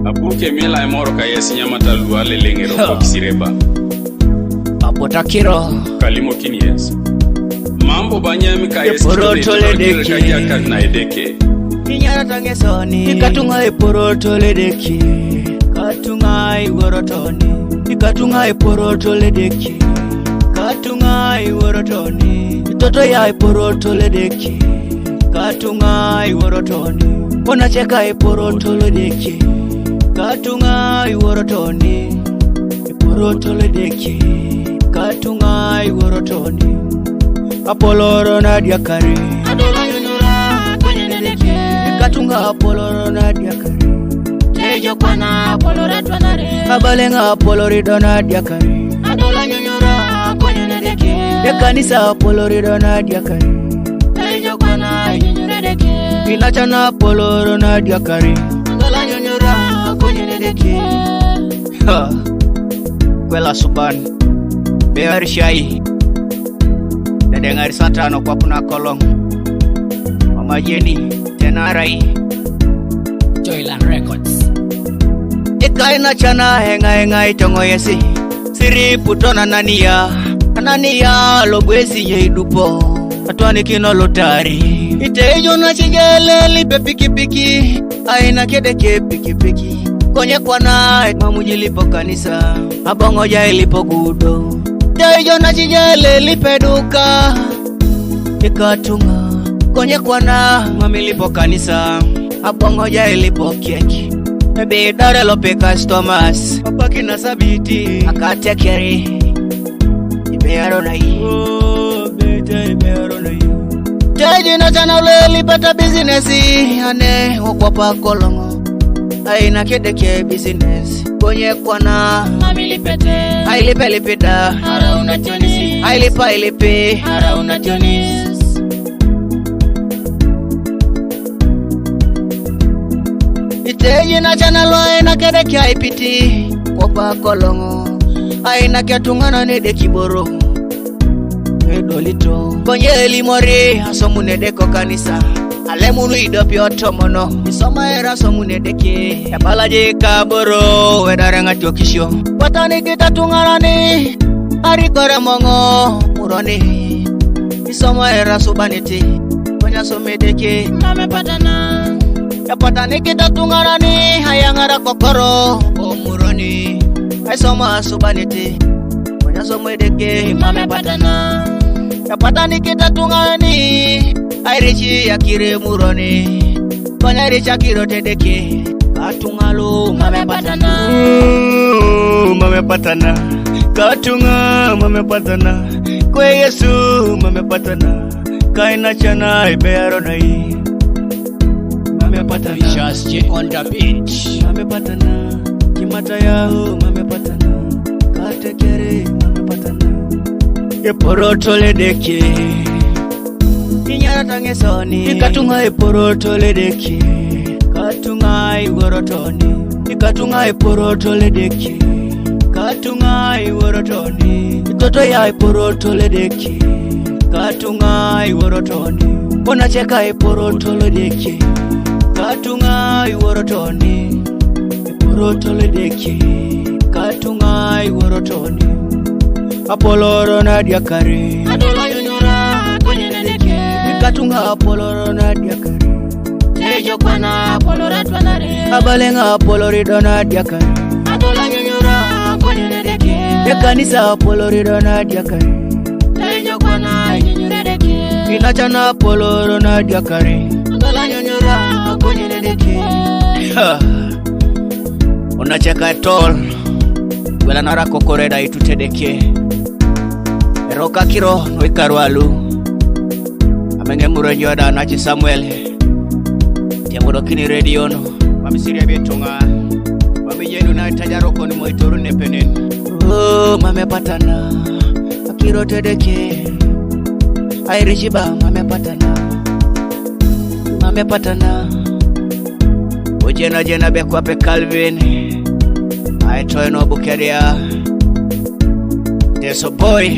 Abuke mila emoro kayesi nyamata luale lengero kwa kisireba. Apotakiro Kalimo kini yes. Mambo banyami kayesi Eporoto Edeke kajaka na Edeke. Inyara tangesoni Ikatunga Eporoto Edeke Katunga Iworotoni Ikatunga Eporoto Edeke Katunga Iworotoni Toto ya Eporoto Edeke Katunga Iworotoni Onacheka Eporoto Edeke Katunga Iworotoni Eporoto Edeke Katunga Iworotoni Apoloro na diakari Adola nyunyura kwenye Edeke Katunga Apoloro na diakari Tejo kwana Apolora twanare Abalenga Apolorido na diakari Adola nyunyura kwenye Edeke Kanisa Apolorido na diakari Tejo kwana nyunyura Edeke Inachana Apoloro na diakari Adola nyunyura kwenye Edeke Kwela suban Beari shai Nedengari satano kwa puna kolong Mama Jenny Tenarai Joyland Records Ikaina chana henga itongo yesi Siri putona Anania lobwezi yeidupo Atwani kino lotari Itejo na chigele lipe piki Aina kedeke piki Konye kwana mamujilipo kanisa Abongoja ilipo gudo Itejo na chigele lipe duka Ikatunga Konye kwana mamilipo kanisa Abongoja ilipo keki Ebe dare lope customers Papaki na sabiti Akate keri Ibearo na iyo Beta ibearo na iyo Teji na chana uleli pata businesi Ane wakwapa kolongo Aina kedeke business Konye kwana Mamilipete Ailipe lipida Ara unationisi Ailipa ilipe Ara unationisi Iteji na chana loe na kedeke haipiti Wapa kolongo Aina kiatungana nede kiboro Edolito Konye elimori asomu nedeko kanisa Alemunu idopi otomono Isoma era somu nedeke Yabalaje kaboro Wedare ngati okisho Watani kita tungana ni Arikore mongo Muroni Isoma era subaniti Konya somedeke Mamepatana Yapatani kita tungana ni Hayangara kokoro Muroni Isoma subaniti Konya somedeke Mamepatana Yapatani kita tungana ni Airichi ya kire muroni Konya richa kiro tedeke Katungalo Mamepatana Mamepatana Katunga mamepatana Kwe Yesu mamepatana Kaina chana ibearo na hii Mamepatana Just on the beach Mamepatana Kimata yao mamepatana Katekere mamepatana Eporoto Edeke Inyara tangesoni Ikatunga Eporoto Edeke Katunga Iworotoni Ikatunga Eporoto Edeke Katunga Iworotoni Toto ya Eporoto Edeke Katunga Iworotoni Onacheka Eporoto Edeke Katunga Iworotoni Eporoto Edeke Katunga Iworotoni Apoloro na diakari Adola nyunyura kwenye Edeke Katunga Apoloro na diakari Tejo kwana Apolora twanare Abalenga Apolorido na diakari Adola nyunyura kwenye Edeke Kanisa Apolorido na diakari Tejo kwana nyunyura Edeke Inachana Apoloro na diakari Adola nyunyura kwenye Edeke Unacheka tol Wela nara kokoreda itutedeke Eroka kiro nwikarualu Amenge murenjoda nachi Samuel Tiamudo kini radio no Mamisiri ya betunga Mamijenu na tajaroko ni moitoru nepenen Mamepatana Akiro tedeke Airichiba Mamepatana Ujena bekwape Calvin Aitoe no bukeria Teso boy